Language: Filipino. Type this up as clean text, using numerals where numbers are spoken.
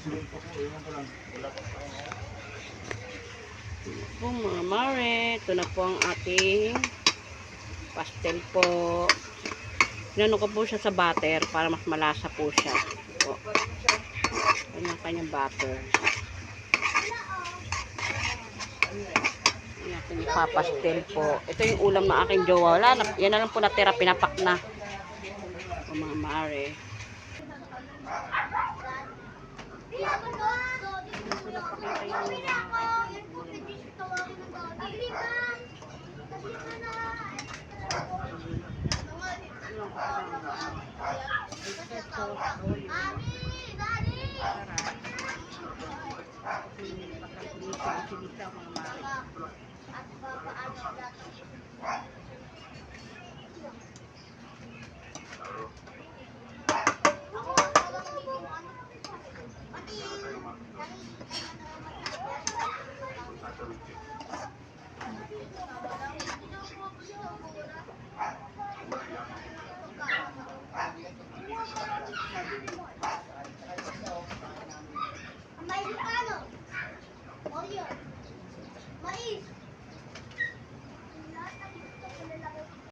Po mga mare, ito na po ang ating pastel po. Inano ko po siya sa butter para mas malasa po siya. Po. Ayan ang kanyang butter. Ayan ating ipapastel po. Ito yung ulam ng aking jowa. Wala na, yan na lang po natira, pinapak na. O mga mare.